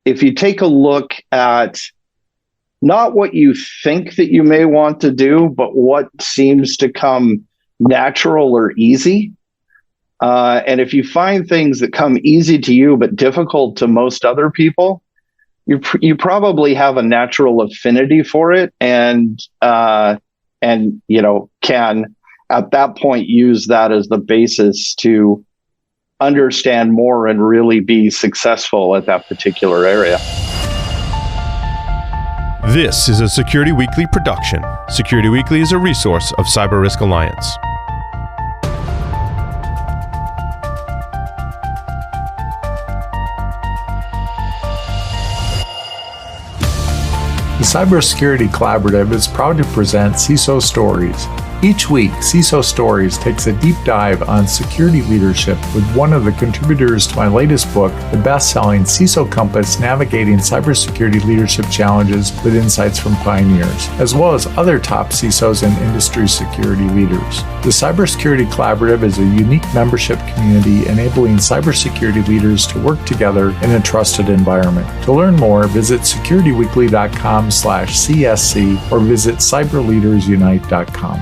if you take a look at not what you think that you may want to do, but what seems to come natural or easy. And if you find things that come easy to you but difficult to most other people, you probably have a natural affinity for it, and can at that point use that as the basis to understand more and really be successful at that particular area. This is a Security Weekly production. Security Weekly is a resource of Cyber Risk Alliance. The Cybersecurity Collaborative is proud to present CISO Stories. Each week, CISO Stories takes a deep dive on security leadership with one of the contributors to my latest book, the best-selling CISO Compass: Navigating Cybersecurity Leadership Challenges with Insights from Pioneers, as well as other top CISOs and industry security leaders. The Cybersecurity Collaborative is a unique membership community enabling cybersecurity leaders to work together in a trusted environment. To learn more, visit securityweekly.com/CSC or visit cyberleadersunite.com.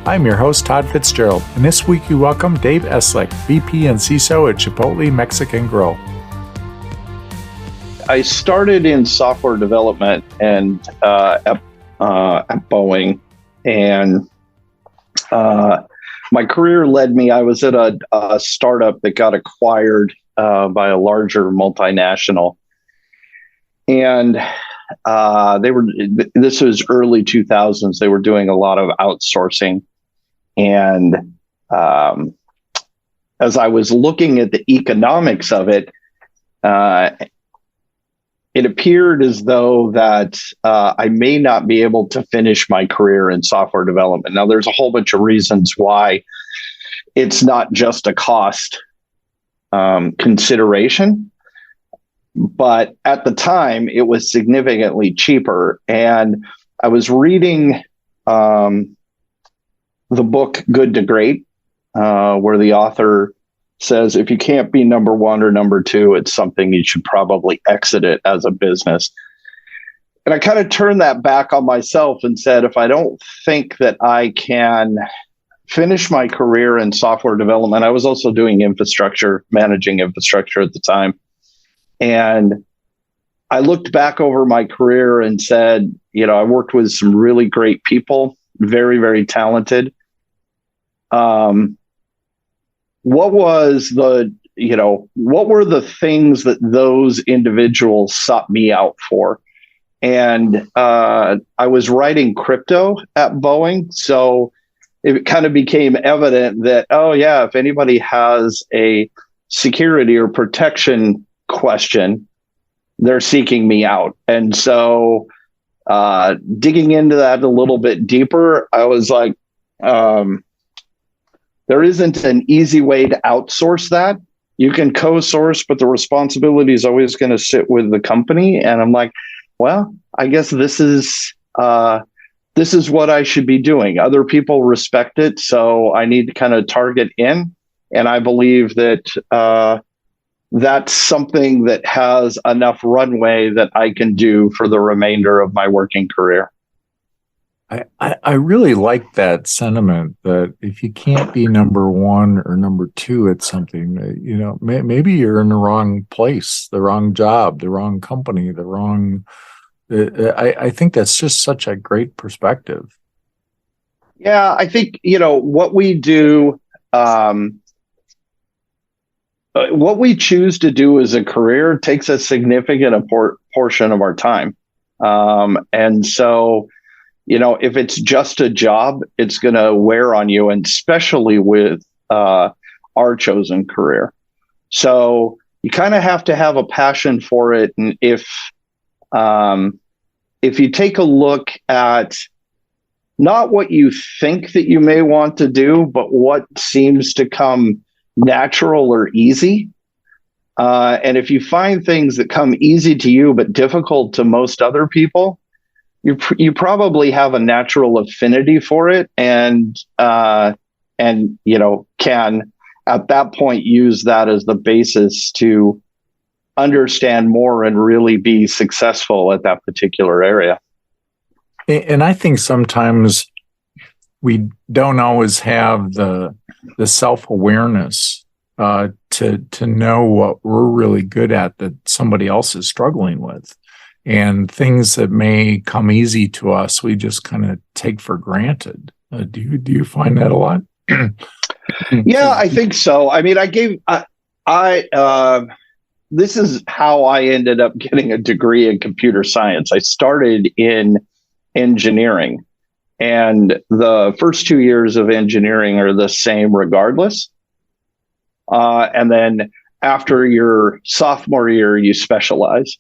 I'm your host, Todd Fitzgerald, and this week we welcome Dave Essleck, VP and CISO at Chipotle Mexican Grill. I started in software development and at Boeing, and my career led me. I was at a startup that got acquired by a larger multinational, and this was early 2000s. They were doing a lot of outsourcing. And as I was looking at the economics of it, it appeared as though that I may not be able to finish my career in software development. Now, there's a whole bunch of reasons why it's not just a cost consideration, but at the time it was significantly cheaper. And I was reading the book Good to Great, where the author says, if you can't be number one or number two, it's something you should probably exit it as a business. And I kind of turned that back on myself and said, if I don't think that I can finish my career in software development, I was also doing infrastructure, managing infrastructure at the time. And I looked back over my career and said, I worked with some really great people, very, very talented. What were the things that those individuals sought me out for? And I was writing crypto at Boeing, so it kind of became evident that, oh yeah, if anybody has a security or protection question, they're seeking me out. And so digging into that a little bit deeper, I was like, there isn't an easy way to outsource that. You can co-source, but the responsibility is always going to sit with the company. And I'm like, well, I guess this is what I should be doing. Other people respect it, so I need to kind of target in. And I believe that that's something that has enough runway that I can do for the remainder of my working career. I really like that sentiment that if you can't be number one or number two at something, maybe you're in the wrong place, the wrong job, the wrong company, the wrong. I think that's just such a great perspective. Yeah, I think, what we do, what we choose to do as a career takes a significant portion of our time. And so, if it's just a job, it's going to wear on you, and especially with our chosen career. So you kind of have to have a passion for it. And if you take a look at not what you think that you may want to do, but what seems to come natural or easy, and if you find things that come easy to you but difficult to most other people, you probably have a natural affinity for it, and can at that point use that as the basis to understand more and really be successful at that particular area. And I think sometimes we don't always have the self-awareness to know what we're really good at that somebody else is struggling with. And things that may come easy to us, we just kind of take for granted. Do you find that a lot? Yeah, I think so. I mean, this is how I ended up getting a degree in computer science. I started in engineering, and the first 2 years of engineering are the same regardless. And then after your sophomore year, you specialize.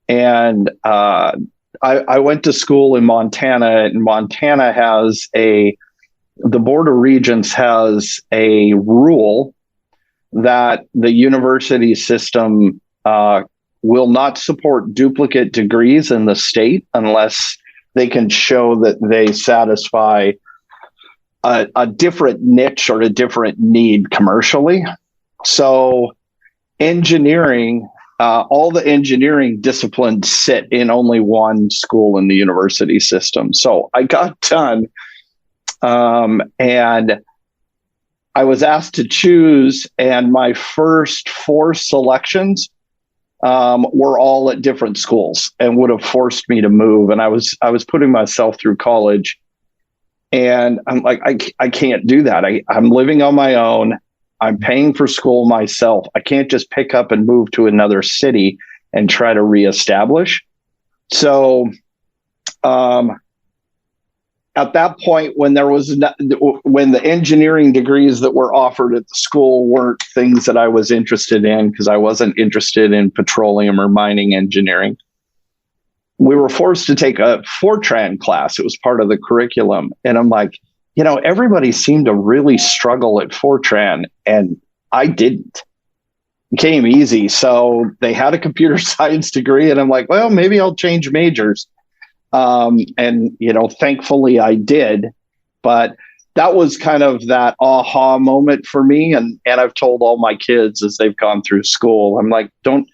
And I went to school in Montana, and Montana has the Board of Regents has a rule that the university system will not support duplicate degrees in the state unless they can show that they satisfy a different niche or a different need commercially. So engineering, all the engineering disciplines sit in only one school in the university system. So I got done, and I was asked to choose, and my first 4 selections were all at different schools and would have forced me to move. And I was putting myself through college, and I'm like, I can't do that. I'm living on my own. I'm paying for school myself. I can't just pick up and move to another city and try to reestablish. So at that point, when the engineering degrees that were offered at the school weren't things that I was interested in, because I wasn't interested in petroleum or mining engineering, we were forced to take a Fortran class. It was part of the curriculum. And I'm like, everybody seemed to really struggle at Fortran, and I didn't. It came easy. So they had a computer science degree, and I'm like, well, maybe I'll change majors. And thankfully I did. But that was kind of that aha moment for me. And I've told all my kids as they've gone through school, I'm like, don't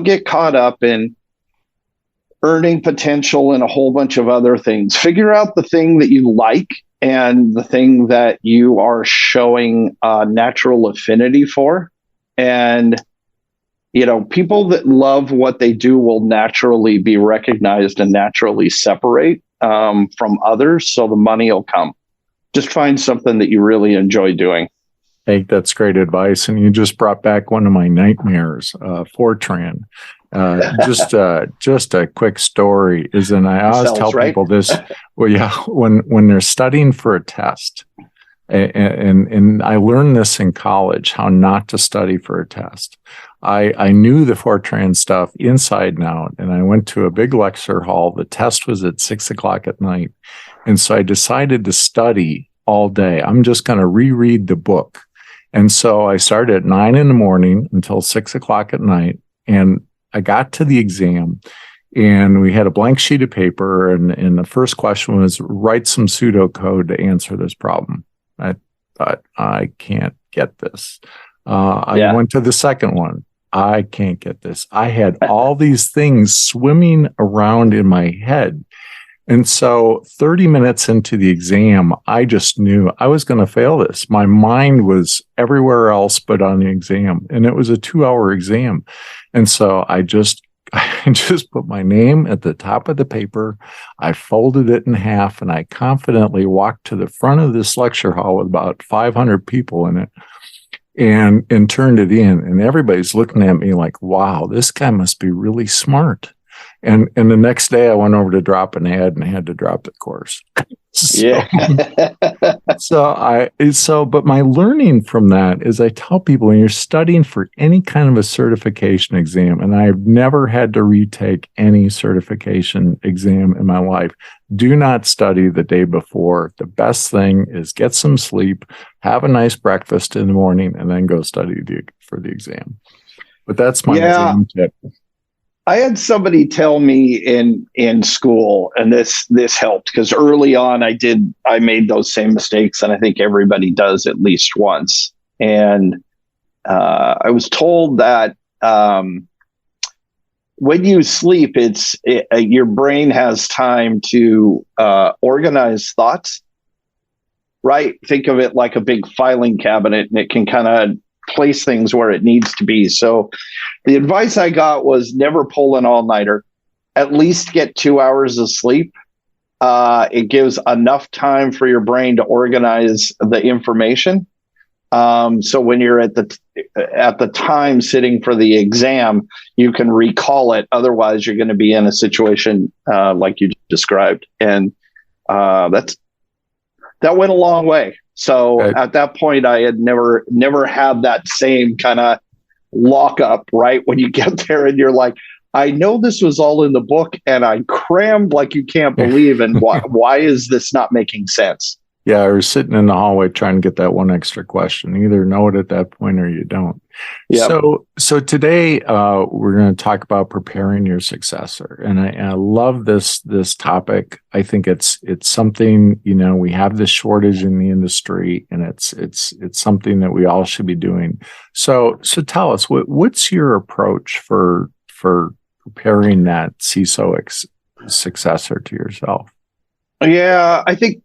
get caught up in earning potential and a whole bunch of other things. Figure out the thing that you like and the thing that you are showing natural affinity for. And, people that love what they do will naturally be recognized and naturally separate from others. So the money will come. Just find something that you really enjoy doing. Hey, that's great advice. And you just brought back one of my nightmares, Fortran. Just a quick story is, and I always tell people this, well, yeah, when they're studying for a test, and I learned this in college, how not to study for a test. I knew the Fortran stuff inside and out, and I went to a big lecture hall. The test was at 6:00 at night. And so I decided to study all day. I'm just going to reread the book. And so I started at 9 a.m. until 6:00 at night. And I got to the exam, and we had a blank sheet of paper. And the first question was, write some pseudocode to answer this problem. I thought, I can't get this. I went to the second one. I can't get this. I had all these things swimming around in my head. And so 30 minutes into the exam, I just knew I was going to fail this. My mind was everywhere else but on the exam. And it was a 2-hour exam. And so I just put my name at the top of the paper. I folded it in half, and I confidently walked to the front of this lecture hall with about 500 people in it, and turned it in. And everybody's looking at me like, wow, this guy must be really smart. And the next day I went over to drop an ad and I had to drop the course. But my learning from that is, I tell people, when you're studying for any kind of a certification exam, and I've never had to retake any certification exam in my life, do not study the day before. The best thing is get some sleep, have a nice breakfast in the morning, and then go study for the exam. But that's my exam tip. I had somebody tell me in school, and this helped, because early on I made those same mistakes, and I think everybody does at least once. And I was told that when you sleep, your brain has time to organize thoughts, right? Think of it like a big filing cabinet, and it can kind of place things where it needs to be. So the advice I got was never pull an all-nighter. At least get 2 hours of sleep. It gives enough time for your brain to organize the information. So when you're at the time sitting for the exam, you can recall it. Otherwise, you're going to be in a situation like you described, and that went a long way. So at that point, I had never had that same kind of lockup. Right when you get there, and you're like, I know this was all in the book, and I crammed like you can't believe. And why is this not making sense? Yeah, or sitting in the hallway trying to get that one extra question. You either know it at that point or you don't. Yep. So today we're going to talk about preparing your successor, and I love this topic. I think it's something, we have this shortage in the industry, and it's something that we all should be doing. So tell us, what's your approach for preparing that CISO successor to yourself? Yeah, I think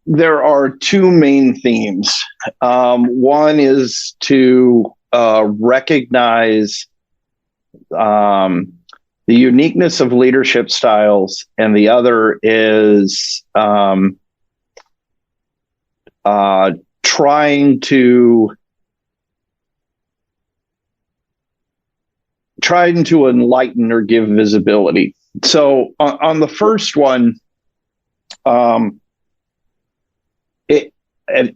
there are two main themes. One is to recognize the uniqueness of leadership styles, and the other is trying to enlighten or give visibility. So on the first one, and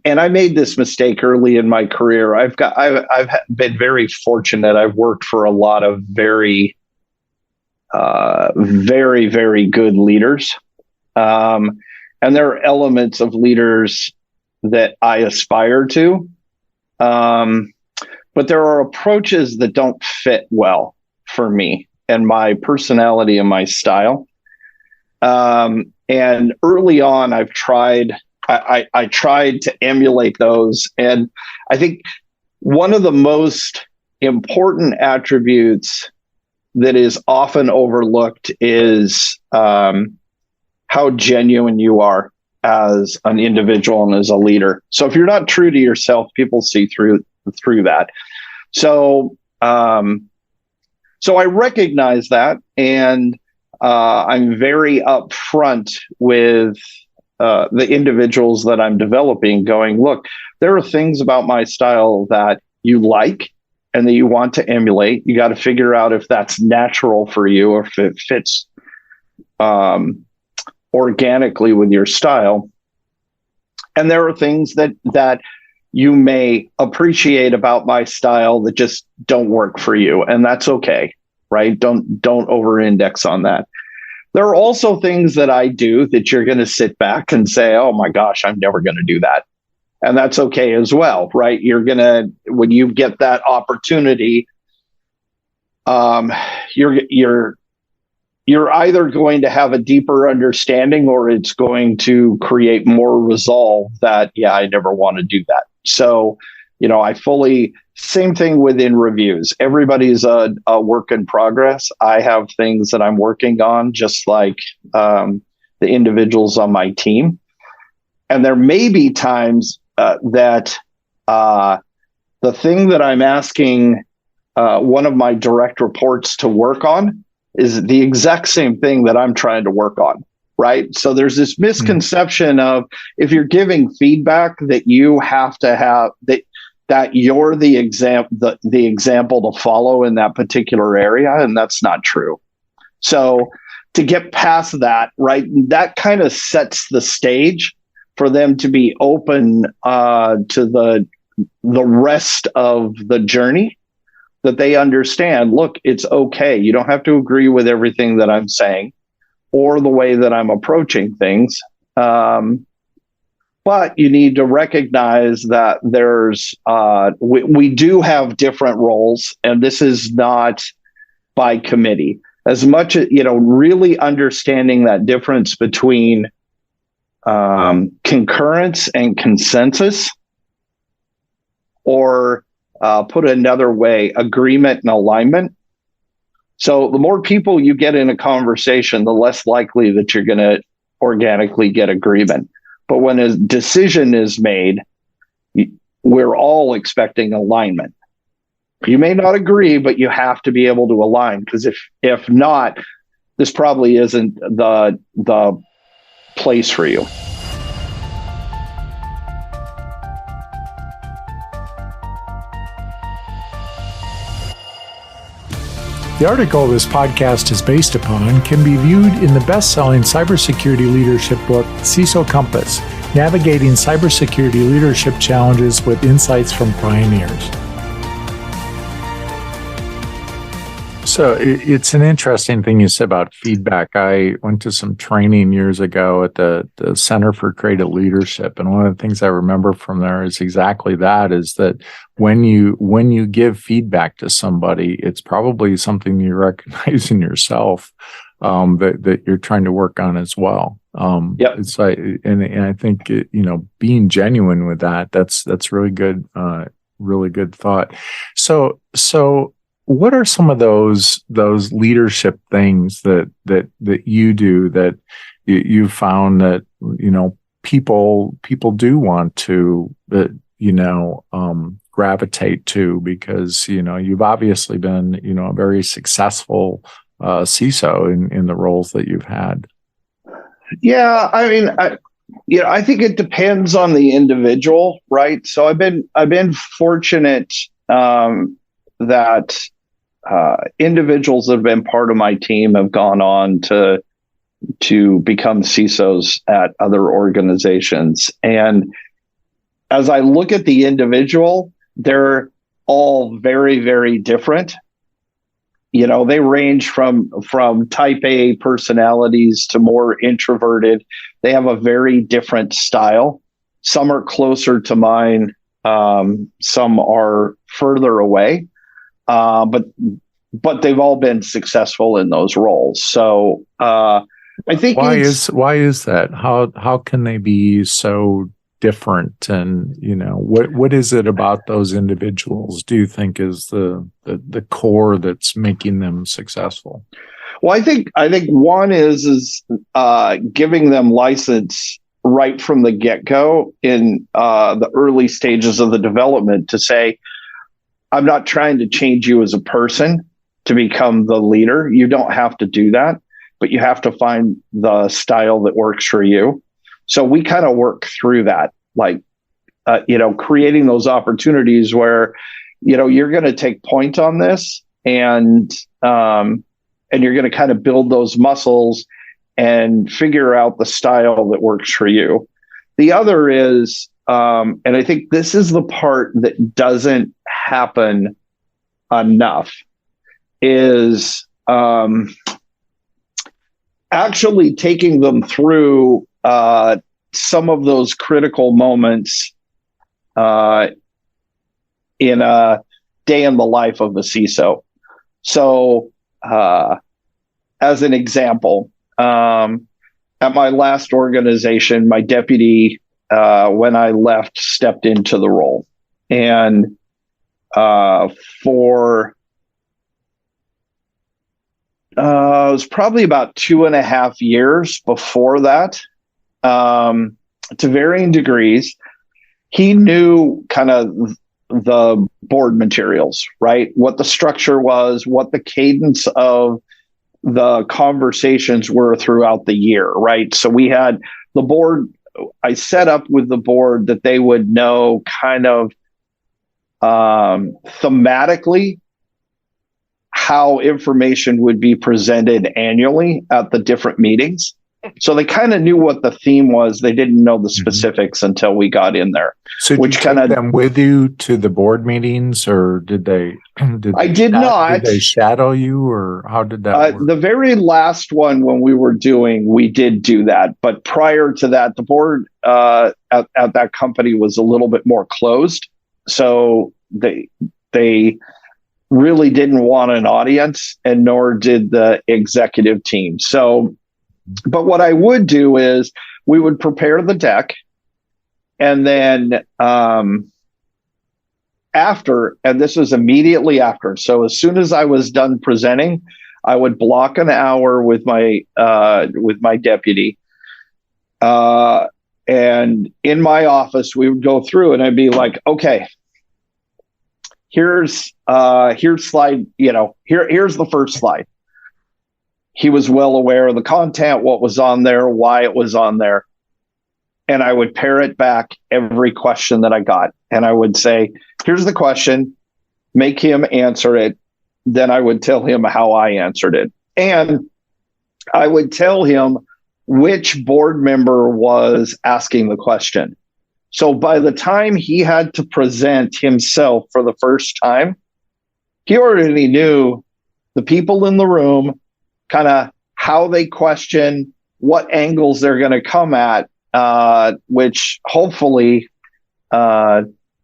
I made this mistake early in my career. I've been very fortunate. I've worked for a lot of very, very good leaders. And there are elements of leaders that I aspire to. But there are approaches that don't fit well for me and my personality and my style. And early on, I tried to emulate those. And I think one of the most important attributes that is often overlooked is how genuine you are as an individual and as a leader. So if you're not true to yourself, people see through that. So I recognize that, and I'm very upfront with the individuals that I'm developing, going, look, there are things about my style that you like and that you want to emulate. You got to figure out if that's natural for you or if it fits organically with your style. And there are things that you may appreciate about my style that just don't work for you. And that's okay, right? Don't over-index on that. There are also things that I do that you're going to sit back and say, oh my gosh, I'm never going to do that. And that's okay as well, right? You're going to, when you get that opportunity, you're either going to have a deeper understanding, or it's going to create more resolve that, yeah, I never want to do that. So, same thing within reviews. Everybody's a work in progress. I have things that I'm working on, just like the individuals on my team. And there may be times that the thing that I'm asking one of my direct reports to work on is the exact same thing that I'm trying to work on, right? So there's this misconception of, if you're giving feedback, that you have to have that you're the example to follow in that particular area, and that's not true. So to get past that, right, that kind of sets the stage for them to be open to the rest of the journey, that they understand, look, it's okay. You don't have to agree with everything that I'm saying or the way that I'm approaching things. But you need to recognize that there's, we do have different roles, and this is not by committee. As much as, really understanding that difference between concurrence and consensus, or put another way, agreement and alignment. So the more people you get in a conversation, the less likely that you're going to organically get agreement. But when a decision is made, we're all expecting alignment. You may not agree, but you have to be able to align, because if not, this probably isn't the place for you. The article this podcast is based upon can be viewed in the best-selling cybersecurity leadership book, CISO Compass, Navigating Cybersecurity Leadership Challenges with Insights from Pioneers. So it's an interesting thing you said about feedback. I went to some training years ago at the Center for Creative Leadership, and one of the things I remember from there is exactly that: is that when you give feedback to somebody, it's probably something you recognize in yourself that you're trying to work on as well. Yep. It's like, and I think being genuine with that's really good, really good thought. So. What are some of those leadership things that you do that you found that people do want to gravitate to, because you've obviously been a very successful CISO in the roles that you've had? Yeah, I mean, I think it depends on the individual, right? So I've been fortunate that individuals that have been part of my team have gone on to become CISOs at other organizations. And as I look at the individual, they're all very, very different. They range from type A personalities to more introverted. They have a very different style. Some are closer to mine. Some are further away. But they've all been successful in those roles. So I think why is that? How can they be so different? And what is it about those individuals do you think is the core that's making them successful? Well, I think one is giving them license right from the get-go in the early stages of the development to say, I'm not trying to change you as a person to become the leader. You don't have to do that, but you have to find the style that works for you. So we kind of work through that, like, creating those opportunities where, you're going to take point on this, and you're going to kind of build those muscles and figure out the style that works for you. The other is, and I think this is the part that doesn't happen enough, is actually taking them through some of those critical moments in a day in the life of a CISO. So as an example, at my last organization, my deputy, when I left, stepped into the role. And it was probably about 2.5 years before that, to varying degrees, he knew kind of the board materials, right? What the structure was, what the cadence of the conversations were throughout the year, right? So we had the board, I set up with the board that they would know kind of thematically how information would be presented annually at the different meetings. So they kind of knew what the theme was. They didn't know the specifics until we got in there. So did you take them with you to the board meetings, or did they? I did not. Did they shadow you, or how did that work? The very last one when we did do that. But prior to that, the board at that company was a little bit more closed. So they really didn't want an audience, and nor did the executive team. So, but what I would do is we would prepare the deck, and then after, and this was immediately after. So as soon as I was done presenting, I would block an hour with my deputy. And in my office, we would go through and I'd be like, okay, here's slide, here's the first slide. He was well aware of the content, what was on there, why it was on there. And I would parrot back every question that I got. And I would say, here's the question, make him answer it. Then I would tell him how I answered it. And I would tell him which board member was asking the question. So by the time he had to present himself for the first time, he already knew the people in the room, kind of how they question, what angles they're going to come at, which hopefully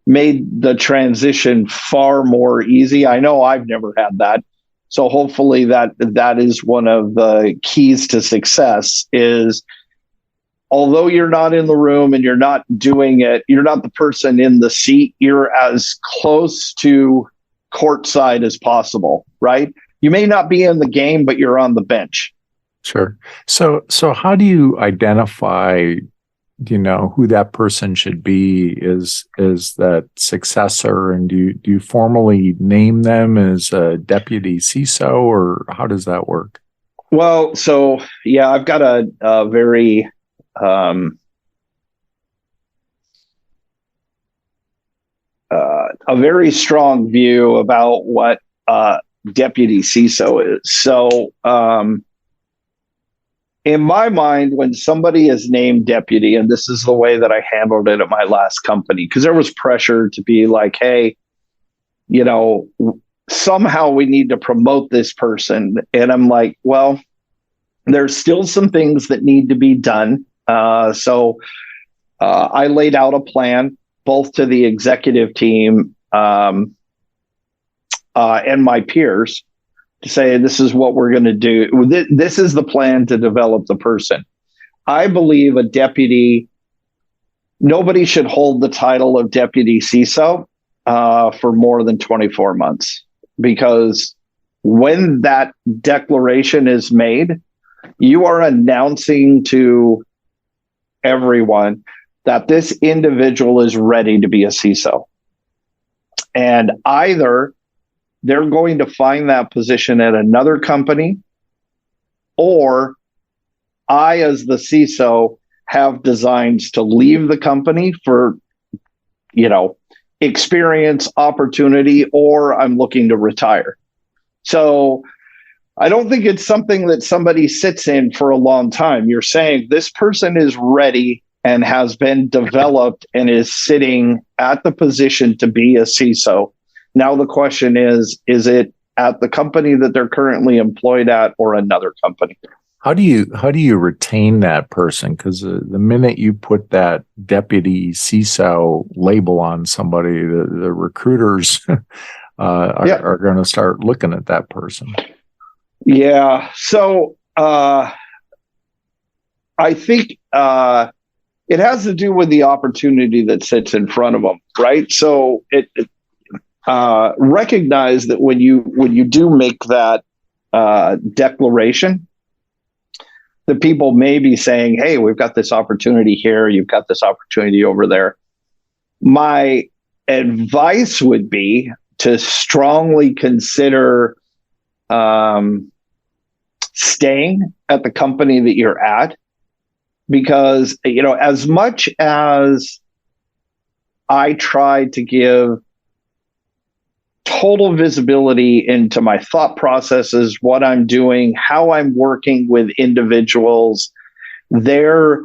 made the transition far more easy. I know I've never had that. So hopefully that is one of the keys to success is, although you're not in the room and you're not doing it, you're not the person in the seat, you're as close to courtside as possible, right? You may not be in the game, but you're on the bench. Sure. So how do you identify, who that person should be? Is that successor, and do you formally name them as a deputy CISO, or how does that work? Well, so yeah, I've got a very strong view about what deputy CISO is. So in my mind, when somebody is named deputy, and this is the way that I handled it at my last company, because there was pressure to be like, hey, somehow we need to promote this person. And I'm like, well, there's still some things that need to be done. So I laid out a plan both to the executive team and my peers to say, this is what we're going to do. This is the plan to develop the person. I believe a deputy, nobody should hold the title of deputy CISO for more than 24 months, because when that declaration is made, you are announcing to everyone that this individual is ready to be a CISO. And either they're going to find that position at another company, or I, as the CISO, have designs to leave the company for, experience, opportunity, or I'm looking to retire. So I don't think it's something that somebody sits in for a long time. You're saying this person is ready and has been developed and is sitting at the position to be a CISO. Now the question is it at the company that they're currently employed at or another company? How do you retain that person? Because the minute you put that deputy CISO label on somebody, the recruiters are going to start looking at that person. Yeah. So I think it has to do with the opportunity that sits in front of them, right? So it recognize that when you do make that declaration, the people may be saying, hey, we've got this opportunity here, you've got this opportunity over there. My advice would be to strongly consider staying at the company that you're at, because as much as I try to give total visibility into my thought processes, what I'm doing, how I'm working with individuals, their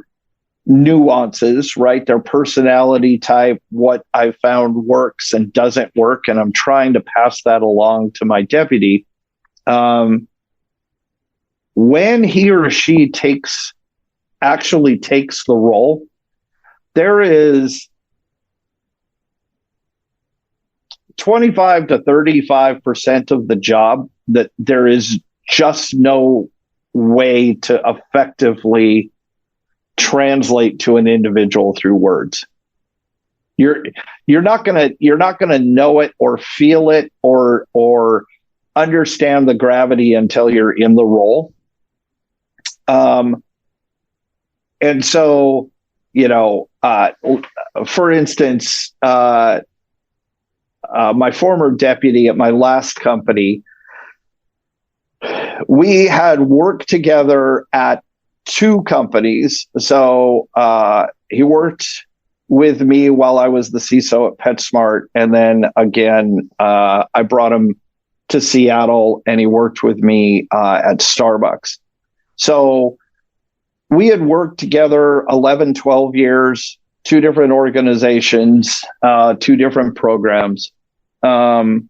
nuances, right? Their personality type, what I found works and doesn't work. And I'm trying to pass that along to my deputy. When he or she actually takes the role, there is 25 to 35% of the job that there is just no way to effectively translate to an individual through words. You're not gonna know it or feel it or understand the gravity until you're in the role. And so, for instance, my former deputy at my last company, we had worked together at two companies. So he worked with me while I was the CISO at PetSmart. And then again, I brought him to Seattle and he worked with me at Starbucks. So we had worked together 11, 12 years, two different organizations, two different programs, and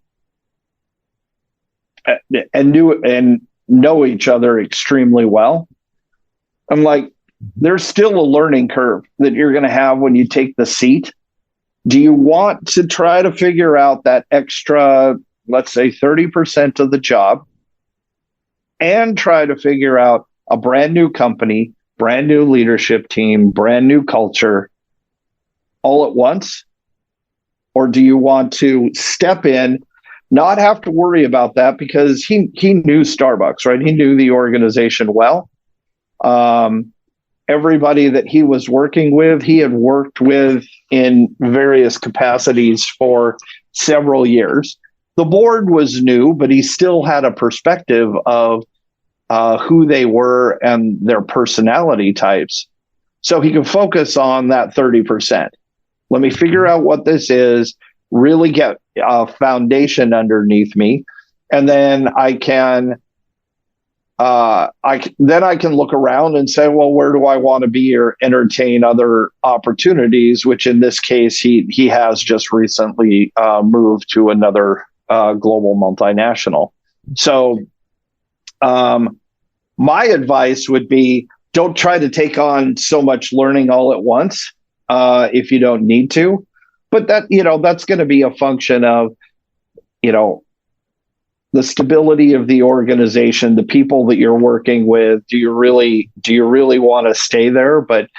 know each other extremely well. I'm like, there's still a learning curve that you're going to have when you take the seat. Do you want to try to figure out that extra, let's say 30% of the job, and try to figure out a brand new company, brand new leadership team, brand new culture all at once? Or do you want to step in, not have to worry about that because he knew Starbucks, right? He knew the organization well. Everybody that he was working with, he had worked with in various capacities for several years. The board was new, but he still had a perspective of who they were and their personality types. So he can focus on that 30%. Let me figure out what this is, really get a foundation underneath me, and then I can look around and say, well, where do I want to be or entertain other opportunities, which in this case, he has just recently moved to another global multinational. So my advice would be, don't try to take on so much learning all at once if you don't need to. But that's going to be a function of, the stability of the organization, the people that you're working with. Do you really want to stay there? But,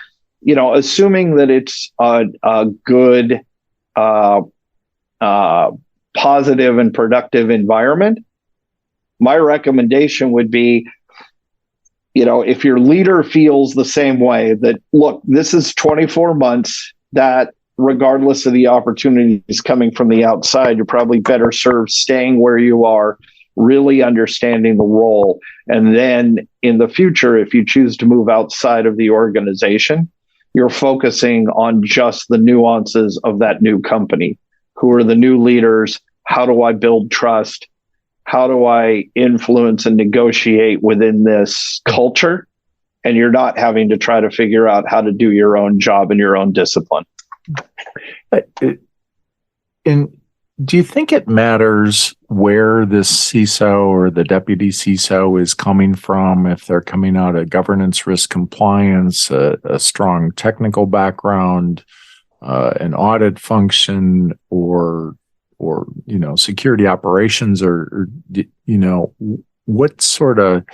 assuming that it's a good, positive and productive environment, my recommendation would be, if your leader feels the same way, that, look, this is 24 months, that regardless of the opportunities coming from the outside, you're probably better served staying where you are, really understanding the role. And then in the future, if you choose to move outside of the organization, you're focusing on just the nuances of that new company. Who are the new leaders? How do I build trust? How do I influence and negotiate within this culture? And you're not having to try to figure out how to do your own job in your own discipline. And do you think it matters where this CISO or the deputy CISO is coming from? If they're coming out of governance, risk, compliance, a strong technical background, an audit function, or security operations, or what sort of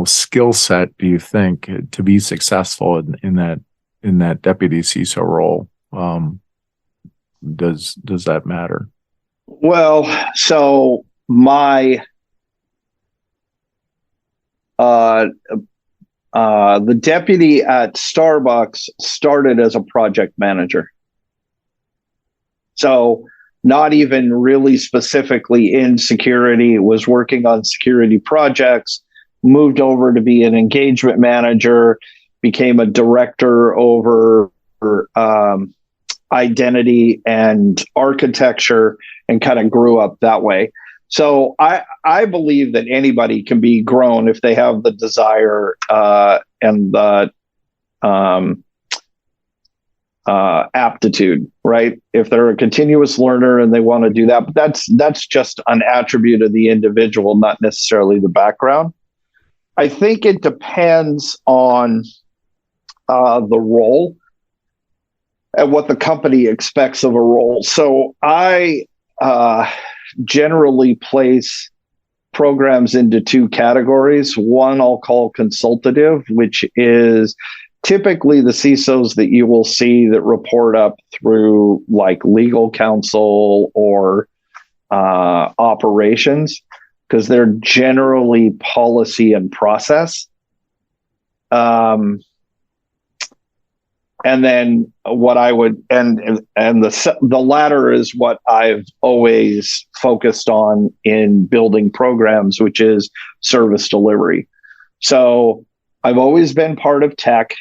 skill set do you think to be successful in that deputy CISO role? Does that matter? Well, so my the deputy at Starbucks started as a project manager. So not even really specifically in security, was working on security projects, moved over to be an engagement manager, became a director over identity and architecture, and kind of grew up that way. So I believe that anybody can be grown if they have the desire and the aptitude, right? If they're a continuous learner and they want to do that, but that's just an attribute of the individual, not necessarily the background. I think it depends on the role and what the company expects of a role. So I generally place programs into two categories. One I'll call consultative, which is typically the CISOs that you will see that report up through like legal counsel or operations, because they're generally policy and process. And then what I would, and the latter is what I've always focused on in building programs, which is service delivery. So I've always been part of tech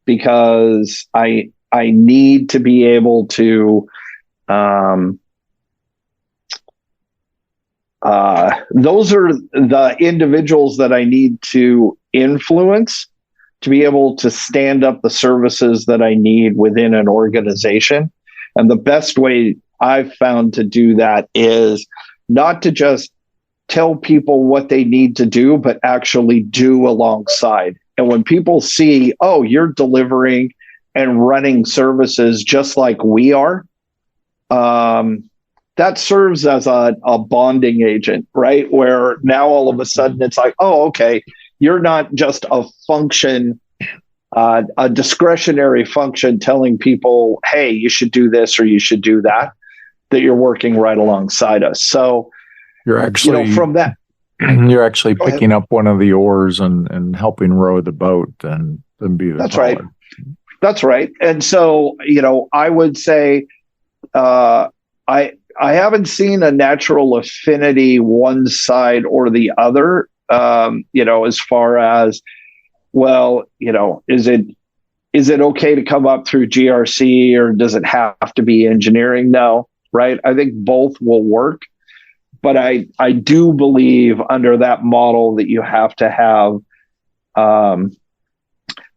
because I need to be able to, those are the individuals that I need to influence to be able to stand up the services that I need within an organization. And the best way I've found to do that is not to just tell people what they need to do, but actually do alongside. And when people see, oh, you're delivering and running services just like we are, that serves as a bonding agent, right? Where now all of a sudden it's like, oh, okay, you're not just a function, a discretionary function telling people, hey, you should do this or you should do that you're working right alongside us. So you're actually, from that, you're actually picking up one of the oars and helping row the boat and be the That's caller. right. That's right. And so, I would say, I haven't seen a natural affinity one side or the other. As far as, well, is it okay to come up through GRC or does it have to be engineering? No, right? I think both will work, but I do believe under that model that you have to have,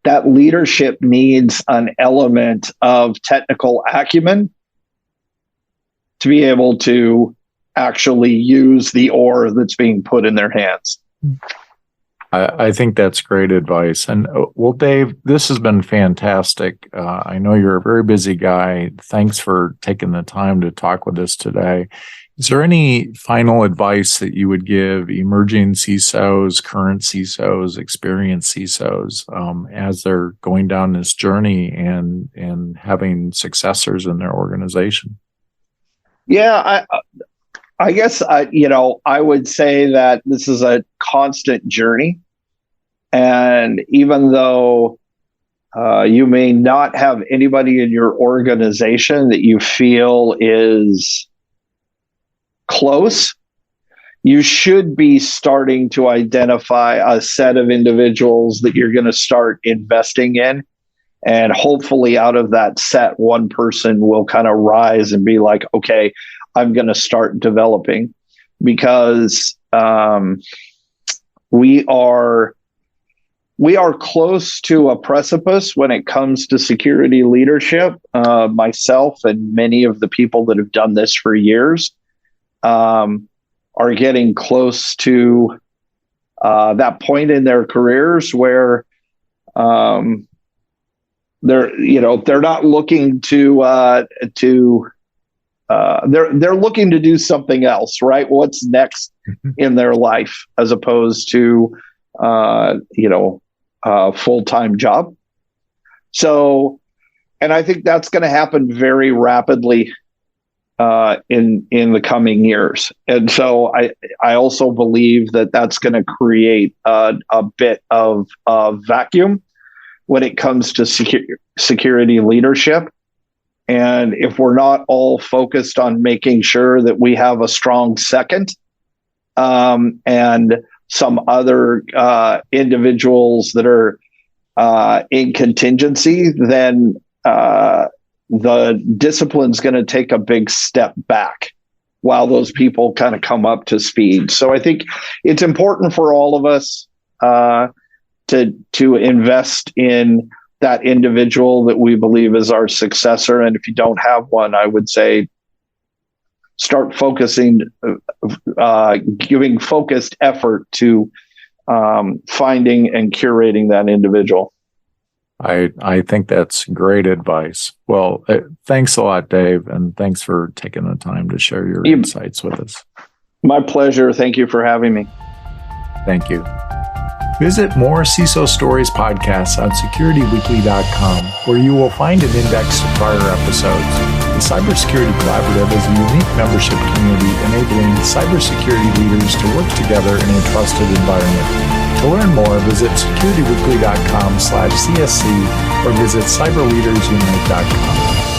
that leadership needs an element of technical acumen to be able to actually use the oar that's being put in their hands. I think that's great advice. And well, Dave, this has been fantastic. I know you're a very busy guy. Thanks for taking the time to talk with us today. Is there any final advice that you would give emerging CISOs, current CISOs, experienced CISOs as they're going down this journey and having successors in their organization? Yeah, I guess, I would say that this is a constant journey. And even though you may not have anybody in your organization that you feel is close, you should be starting to identify a set of individuals that you're going to start investing in. And hopefully out of that set, one person will kind of rise and be like, okay, I'm going to start developing, because we are close to a precipice when it comes to security leadership. Myself and many of the people that have done this for years are getting close to that point in their careers where they're not looking they're looking to do something else, right? What's next in their life, as opposed to a full-time job. So, and I think that's going to happen very rapidly in the coming years. And so I also believe that that's going to create a bit of a vacuum when it comes to security leadership. And if we're not all focused on making sure that we have a strong second and some other individuals that are in contingency, then the discipline's going to take a big step back while those people kind of come up to speed. So I think it's important for all of us to invest in that individual that we believe is our successor. And if you don't have one, I would say start focusing, giving focused effort to finding and curating that individual. I think that's great advice. Well, thanks a lot, Dave, and thanks for taking the time to share your insights with us. My pleasure. Thank you for having me. Thank you. Visit more CISO Stories podcasts on securityweekly.com, where you will find an index to prior episodes. The Cybersecurity Collaborative is a unique membership community enabling cybersecurity leaders to work together in a trusted environment. To learn more, visit securityweekly.com/CSC or visit cyberleadersunite.com.